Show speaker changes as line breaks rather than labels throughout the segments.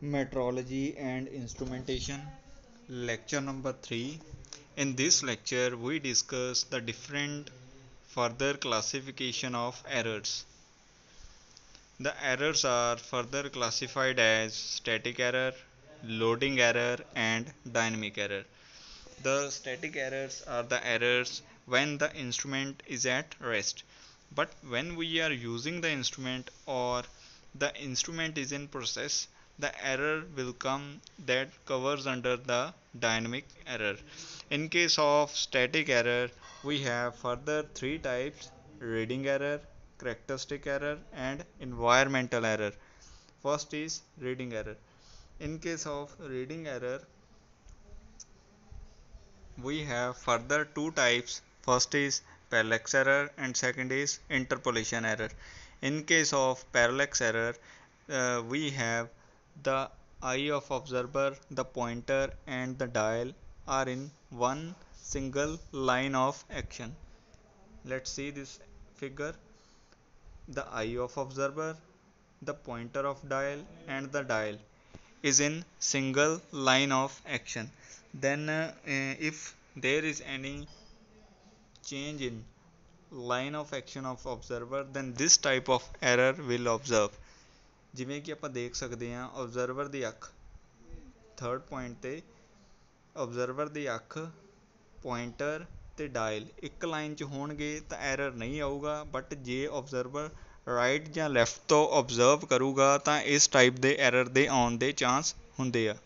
Metrology and Instrumentation, lecture number 3. In this lecture, we discuss the different further classification of errors. The errors are further classified as static error, loading error, and dynamic error. The static errors are the errors when the instrument is at rest, but when we are using the instrument or the instrument is in process, the error will come that covers under the dynamic error. In case of static error, we have further three types: reading error, characteristic error, and environmental error. First is reading error. In case of reading error, we have further two types. First is parallax error and second is interpolation error. In case of parallax error, we have the eye of observer, the pointer and the dial are in one single line of action. Let's see this figure. The eye of observer, the pointer of dial and the dial is in single line of action. Then if there is any change in line of action of observer, then this type of error will observe. ਜਿਵੇਂ ਕਿ ਆਪਾਂ ਦੇਖ ਸਕਦੇ ਹਾਂ observer ਦੀ ਅੱਖ third point ਤੇ observer ਦੀ ਅੱਖ pointer ਤੇ ਡਾਇਲ ਇੱਕ ਲਾਈਨ 'ਚ ਹੋਣਗੇ ਤਾਂ ਐਰਰ ਨਹੀਂ ਆਊਗਾ, ਬਟ ਜੇ observer ਰਾਈਟ ਜਾਂ ਲੈਫਟ ਤੋਂ observe ਕਰੂਗਾ ਤਾਂ ਇਸ ਟਾਈਪ ਦੇ ਐਰਰ ਦੇ ਆਉਣ ਦੇ ਚਾਂਸ ਹੁੰਦੇ ਆ।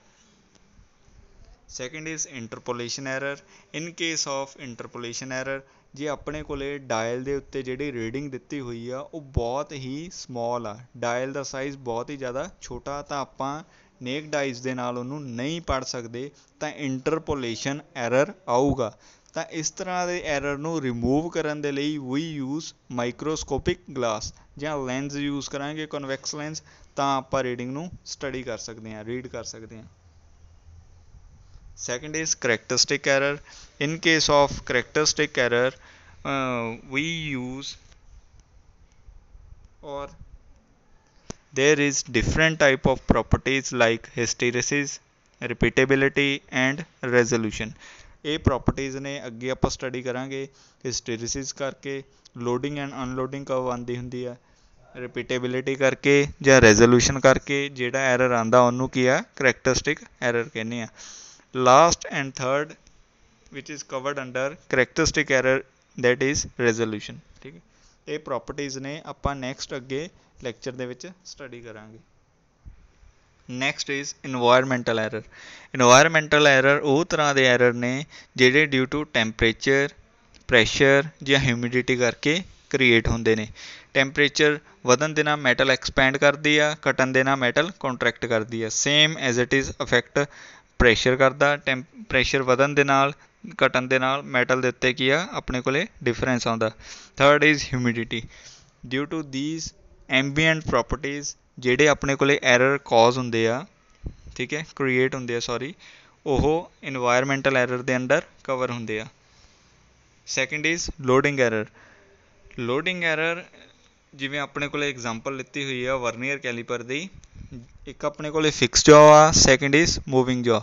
Second is interpolation error. In case of interpolation error, ਜੇ ਆਪਣੇ ਕੋਲੇ ਡਾਇਲ ਦੇ ਉੱਤੇ ਜਿਹੜੀ ਰੀਡਿੰਗ ਦਿੱਤੀ ਹੋਈ ਆ ਉਹ ਬਹੁਤ ਹੀ ਸਮੋਲ ਆ, ਡਾਇਲ ਦਾ ਸਾਈਜ਼ ਬਹੁਤ ਹੀ ਜ਼ਿਆਦਾ ਛੋਟਾ, ਤਾਂ ਆਪਾਂ ਨੇਕਡ ਆਈਜ਼ ਦੇ ਨਾਲ ਉਹਨੂੰ ਨਹੀਂ ਪੜ੍ਹ ਸਕਦੇ, ਤਾਂ ਇੰਟਰਪੋਲੇਸ਼ਨ ਐਰਰ ਆਊਗਾ। ਤਾਂ ਇਸ ਤਰ੍ਹਾਂ ਦੇ ਐਰਰ ਨੂੰ ਰਿਮੂਵ ਕਰਨ ਦੇ ਲਈ ਵੀ ਯੂਜ਼ ਮਾਈਕਰੋਸਕੋਪਿਕ ਗਲਾਸ ਜਾਂ ਲੈਂਸ ਯੂਜ਼ ਕਰਾਂਗੇ, ਕਨਵੈਕਸ ਲੈਂਸ, ਤਾਂ ਆਪਾਂ ਰੀਡਿੰਗ ਨੂੰ ਸਟੱਡੀ ਕਰ ਸਕਦੇ ਹਾਂ, ਰੀਡ ਕਰ ਸਕਦੇ ਹਾਂ। Second is characteristic error. In case of characteristic error, we use or there is different type of properties like hysteresis, repeatability and resolution. ਇਹ properties ਨੇ ਅੱਗੇ ਆਪਾਂ ਸਟੱਡੀ ਕਰਾਂਗੇ। hysteresis ਕਰਕੇ ਲੋਡਿੰਗ ਐਂਡ ਅਨਲੋਡਿੰਗ ਕਬ ਆਉਂਦੀ ਹੁੰਦੀ ਆ, ਰਿਪੀਟੇਬਿਲਿਟੀ ਕਰਕੇ ਜਾਂ ਰੈਜ਼ੋਲੂਸ਼ਨ ਕਰਕੇ ਜਿਹੜਾ ਐਰਰ ਆਉਂਦਾ ਉਹਨੂੰ ਕੀ ਆ, ਕਰੈਕਟਰਿਸਟਿਕ ਐਰਰ ਕਹਿੰਦੇ ਆ। Last and third which is covered under characteristic error, that is resolution. ਠੀਕ ਹੈ, ਇਹ properties ਨੇ ਆਪਾਂ next ਅੱਗੇ lecture ਦੇ ਵਿੱਚ study ਕਰਾਂਗੇ। next is environmental error. environmental error ਉਹ ਤਰ੍ਹਾਂ ਦੇ error ਨੇ ਜਿਹੜੇ due to temperature, pressure ਜਾਂ humidity ਕਰਕੇ ਕ੍ਰੀਏਟ ਹੁੰਦੇ ਨੇ। ਟੈਂਪਰੇਚਰ ਵਧਣ ਦੇ ਨਾਲ ਮੈਟਲ ਐਕਸਪੈਂਡ ਕਰਦੀ ਆ, ਘਟਣ ਦੇ ਨਾਲ ਮੈਟਲ ਕੰਟਰੈਕਟ ਕਰਦੀ ਆ। Same as it is affect pressure ਕਰਦਾ, ਪ੍ਰੈਸ਼ਰ ਵਧਣ ਦੇ ਨਾਲ ਘਟਣ ਦੇ ਨਾਲ ਮੈਟਲ ਦੇ ਉੱਤੇ ਕੀ ਆ, ਆਪਣੇ ਕੋਲੇ ਡਿਫਰੈਂਸ ਆਉਂਦਾ। Third is humidity. Due to these ambient properties ਜਿਹੜੇ ਆਪਣੇ ਕੋਲੇ ਐਰਰ ਕਾਜ਼ ਹੁੰਦੇ ਆ, ਠੀਕ ਹੈ, ਕ੍ਰੀਏਟ ਹੁੰਦੇ ਆ, ਸੌਰੀ, ਉਹ ਇਨਵਾਇਰਮੈਂਟਲ ਐਰਰ ਦੇ ਅੰਡਰ ਕਵਰ ਹੁੰਦੇ ਆ। Second is loading error. Loading error ਜਿਵੇਂ ਆਪਣੇ ਕੋਲੇ ਐਗਜ਼ਾਮਪਲ ਲਿੱਤੀ ਹੋਈ ਆ ਵਰਨੀਅਰ ਕੈਲੀਪਰ ਦੀ, ਇੱਕ ਆਪਣੇ ਕੋਲੇ ਫਿਕਸ ਜੌ ਆ, ਸੈਕਿੰਡ ਇਜ਼ ਮੂਵਿੰਗ ਜੌ।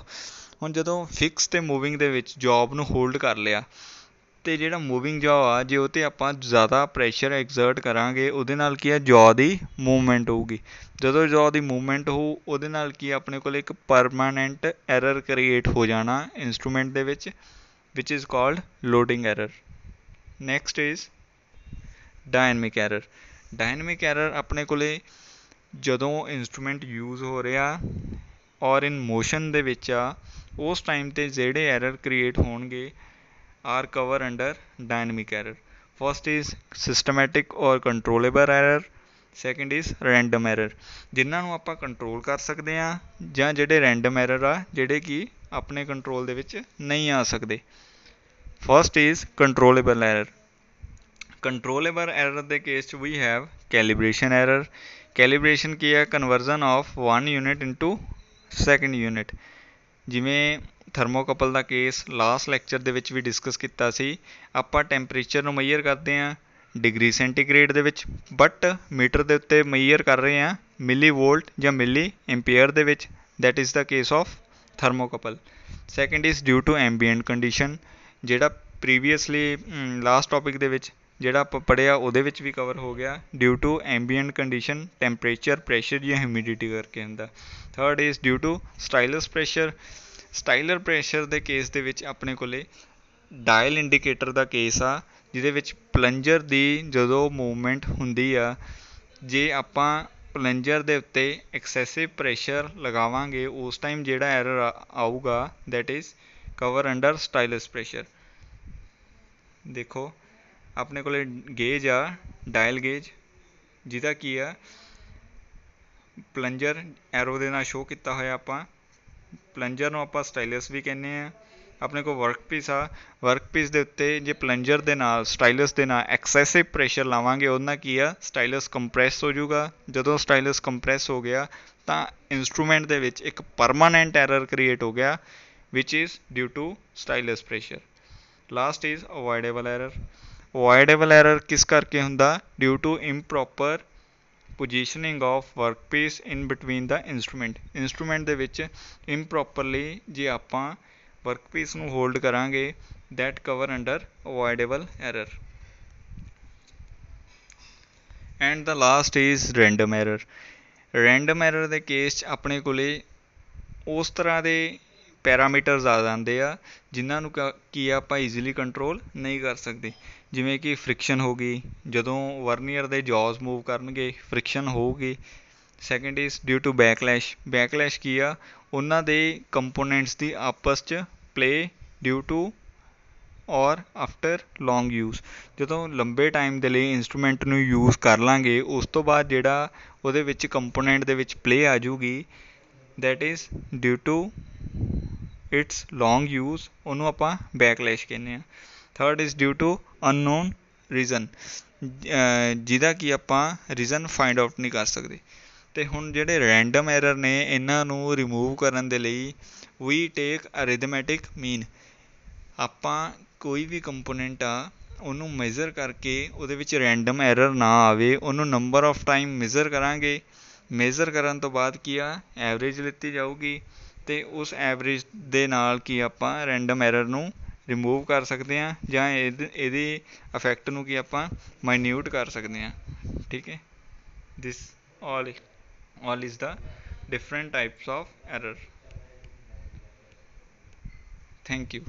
ਹੁਣ ਜਦੋਂ ਫਿਕਸ ਅਤੇ ਮੂਵਿੰਗ ਦੇ ਵਿੱਚ ਜੌਬ ਨੂੰ ਹੋਲਡ ਕਰ ਲਿਆ, ਅਤੇ ਜਿਹੜਾ ਮੂਵਿੰਗ ਜੌ ਆ ਜੇ ਉਹ 'ਤੇ ਆਪਾਂ ਜ਼ਿਆਦਾ ਪ੍ਰੈਸ਼ਰ ਐਗਜ਼ਰਟ ਕਰਾਂਗੇ ਉਹਦੇ ਨਾਲ ਕੀ ਆ, ਜੌ ਦੀ ਮੂਵਮੈਂਟ ਹੋਊਗੀ। ਜਦੋਂ ਜੌ ਦੀ ਮੂਵਮੈਂਟ ਹੋਊ ਉਹਦੇ ਨਾਲ ਕੀ ਆਪਣੇ ਕੋਲ ਇੱਕ ਪਰਮਾਨੈਂਟ ਐਰਰ ਕ੍ਰੀਏਟ ਹੋ ਜਾਣਾ ਇੰਸਟਰੂਮੈਂਟ ਦੇ ਵਿੱਚ, which is called loading error. Next is dynamic error. Dynamic error ਆਪਣੇ ਕੋਲੇ ਜਦੋਂ ਇੰਸਟਰੂਮੈਂਟ ਯੂਜ਼ ਹੋ ਰਿਹਾ ਔਰ ਇਨ ਮੋਸ਼ਨ ਦੇ ਵਿੱਚ ਆ, ਉਸ ਟਾਈਮ 'ਤੇ ਜਿਹੜੇ ਐਰਰ ਕ੍ਰੀਏਟ ਹੋਣਗੇ are cover under dynamic error. First is systematic or controllable error, second is random error. ਜਿਨ੍ਹਾਂ ਨੂੰ ਆਪਾਂ ਕੰਟਰੋਲ ਕਰ ਸਕਦੇ ਹਾਂ ਜਾਂ ਜਿਹੜੇ ਰੈਂਡਮ ਐਰਰ ਆ ਜਿਹੜੇ ਕਿ ਆਪਣੇ ਕੰਟਰੋਲ ਦੇ ਵਿੱਚ ਨਹੀਂ ਆ ਸਕਦੇ। First is controllable error. Controllable error ਦੇ ਕੇਸ 'ਚ we have calibration error. Calibration ਕੀ ਹੈ, conversion of one unit into second unit. ਜਿਵੇਂ ਥਰਮੋਕਪਲ ਦਾ ਕੇਸ ਲਾਸਟ ਲੈਕਚਰ ਦੇ ਵਿੱਚ ਵੀ ਡਿਸਕਸ ਕੀਤਾ ਸੀ, ਆਪਾਂ ਟੈਂਪਰੇਚਰ ਨੂੰ ਮਈਅਰ ਕਰਦੇ ਹਾਂ ਡਿਗਰੀ ਸੈਂਟੀਗ੍ਰੇਡ ਦੇ ਵਿੱਚ, ਬਟ ਮੀਟਰ ਦੇ ਉੱਤੇ ਮਈਅਰ ਕਰ ਰਹੇ ਹਾਂ ਮਿਲੀ ਵੋਲਟ ਜਾਂ ਮਿਲੀ ਐਂਪੀਅਰ ਦੇ ਵਿੱਚ, that is the case of thermocouple. Second is due to ambient condition, ਜਿਹੜਾ previously last topic ਦੇ ਵਿੱਚ ਜਿਹੜਾ ਆਪਾਂ ਪੜ੍ਹਿਆ ਉਹਦੇ ਵਿੱਚ ਵੀ ਕਵਰ ਹੋ ਗਿਆ, due to ambient condition, temperature, pressure ਜਾਂ humidity ਕਰਕੇ ਹੁੰਦਾ। Third is due to stylus pressure। Stylus pressure ਦੇ ਕੇਸ ਦੇ ਵਿੱਚ ਆਪਣੇ ਕੋਲੇ ਡਾਇਲ ਇੰਡੀਕੇਟਰ ਦਾ ਕੇਸ ਆ, ਜਿਹਦੇ ਵਿੱਚ ਪਲੰਜਰ ਦੀ ਜਦੋਂ ਮੂਵਮੈਂਟ ਹੁੰਦੀ ਆ, ਜੇ ਆਪਾਂ ਪਲੰਜਰ ਦੇ ਉੱਤੇ ਐਕਸੈਸਿਵ ਪ੍ਰੈਸ਼ਰ ਲਗਾਵਾਂਗੇ ਉਸ ਟਾਈਮ ਜਿਹੜਾ ਐਰਰ ਆਊਗਾ that is cover under stylus pressure. ਦੇਖੋ ਆਪਣੇ ਕੋਲੇ ਗੇਜ ਆ, ਡਾਇਲ ਗੇਜ, ਜਿਹਦਾ ਕੀ ਆ ਪਲੰਜਰ ਐਰੋ ਦੇ ਨਾਲ ਸ਼ੋਅ ਕੀਤਾ ਹੋਇਆ। ਆਪਾਂ ਪਲੰਜਰ ਨੂੰ ਆਪਾਂ ਸਟਾਈਲਸ ਵੀ ਕਹਿੰਦੇ ਹਾਂ। ਆਪਣੇ ਕੋਲ ਵਰਕ ਪੀਸ ਆ, ਵਰਕ ਪੀਸ ਦੇ ਉੱਤੇ ਜੇ ਪਲੰਜਰ ਦੇ ਨਾਲ ਸਟਾਈਲਸ ਦੇ ਨਾਲ ਐਕਸੈਸਿਵ ਪ੍ਰੈਸ਼ਰ ਲਾਵਾਂਗੇ ਉਹਦੇ ਨਾਲ ਕੀ ਆ ਸਟਾਈਲਸ ਕੰਪਰੈਸ ਹੋ ਜਾਊਗਾ। ਜਦੋਂ ਸਟਾਈਲਸ ਕੰਪਰੈਸ ਹੋ ਗਿਆ ਤਾਂ ਇੰਸਟਰੂਮੈਂਟ ਦੇ ਵਿੱਚ ਇੱਕ ਪਰਮਾਨੈਂਟ ਐਰਰ ਕ੍ਰੀਏਟ ਹੋ ਗਿਆ which is due to stylus pressure. Last is avoidable error. Avoidable error ਕਿਸ ਕਰਕੇ ਹੁੰਦਾ? Due to improper positioning of work piece in between the instrument. Instrument ਦੇ ਵਿੱਚ ਇੰਪਰੋਪਰਲੀ ਜੇ ਆਪਾਂ ਵਰਕ ਪੀਸ ਨੂੰ ਹੋਲਡ ਕਰਾਂਗੇ that cover under avoidable error. And the last is random error. Random error ਦੇ ਕੇਸ 'ਚ ਆਪਣੇ ਕੋਲੇ ਉਸ ਤਰ੍ਹਾਂ ਦੇ ਪੈਰਾਮੀਟਰਸ ਆ ਜਾਂਦੇ ਆ ਜਿਨ੍ਹਾਂ ਨੂੰ ਕੀ ਆਪਾਂ ਈਜ਼ੀਲੀ ਕੰਟਰੋਲ ਨਹੀਂ ਕਰ ਸਕਦੇ, ਜਿਵੇਂ ਕਿ ਫ੍ਰਿਕਸ਼ਨ ਹੋ ਗਈ, ਜਦੋਂ ਵਰਨੀਅਰ ਦੇ ਜੌਜ਼ ਮੂਵ ਕਰਨਗੇ ਫ੍ਰਿਕਸ਼ਨ ਹੋਊਗੀ। Second is due to backlash. Backlash ਕੀ ਆ? ਉਹਨਾਂ ਦੇ ਕੰਪੋਨੈਂਟਸ ਦੀ ਆਪਸ 'ਚ play due to or after long use. ਜਦੋਂ ਲੰਬੇ ਟਾਈਮ ਦੇ ਲਈ ਇੰਸਟਰੂਮੈਂਟ ਨੂੰ ਯੂਜ਼ ਕਰ ਲਾਂਗੇ ਉਸ ਤੋਂ ਬਾਅਦ ਜਿਹੜਾ ਉਹਦੇ ਵਿੱਚ ਕੰਪੋਨੈਂਟ ਦੇ ਵਿੱਚ ਪਲੇ ਆ ਜੂਗੀ that is due to its long use, ਉਹਨੂੰ ਆਪਾਂ ਬੈਕਲੈਸ਼ ਕਹਿੰਦੇ ਹਾਂ। Third is due to unknown reason, ਜਿਹਦਾ ਕਿ ਆਪਾਂ ਰੀਜ਼ਨ ਫਾਈਂਡ ਆਊਟ ਨਹੀਂ ਕਰ ਸਕਦੇ। ਅਤੇ ਹੁਣ ਜਿਹੜੇ ਰੈਂਡਮ ਐਰਰ ਨੇ ਇਹਨਾਂ ਨੂੰ ਰਿਮੂਵ ਕਰਨ ਦੇ ਲਈ ਵੀ ਟੇਕ ਅਰਿਥਮੈਟਿਕ ਮੀਨ। ਆਪਾਂ ਕੋਈ ਵੀ ਕੰਪੋਨੈਂਟ ਆ ਉਹਨੂੰ ਮੇਜ਼ਰ ਕਰਕੇ ਉਹਦੇ ਵਿੱਚ ਰੈਂਡਮ ਐਰਰ ਨਾ ਆਵੇ ਉਹਨੂੰ ਨੰਬਰ ਆਫ ਟਾਈਮ ਮੇਜ਼ਰ ਕਰਾਂਗੇ। ਮੇਜ਼ਰ ਕਰਨ ਤੋਂ ਬਾਅਦ ਕੀ ਆ ਐਵਰੇਜ ਲਿੱਤੀ ਜਾਊਗੀ ਅਤੇ ਉਸ ਐਵਰੇਜ ਦੇ ਨਾਲ ਕੀ ਆਪਾਂ ਰੈਂਡਮ ਐਰਰ ਨੂੰ ਰਿਮੂਵ ਕਰ ਸਕਦੇ ਹਾਂ ਜਾਂ ਇਹਦੀ ਇਫੈਕਟ ਨੂੰ ਕੀ ਆਪਾਂ ਮਾਈਨਿਊਟ ਕਰ ਸਕਦੇ ਹਾਂ। ਠੀਕ ਹੈ, ਦਿਸ all is the different types of error. Thank you.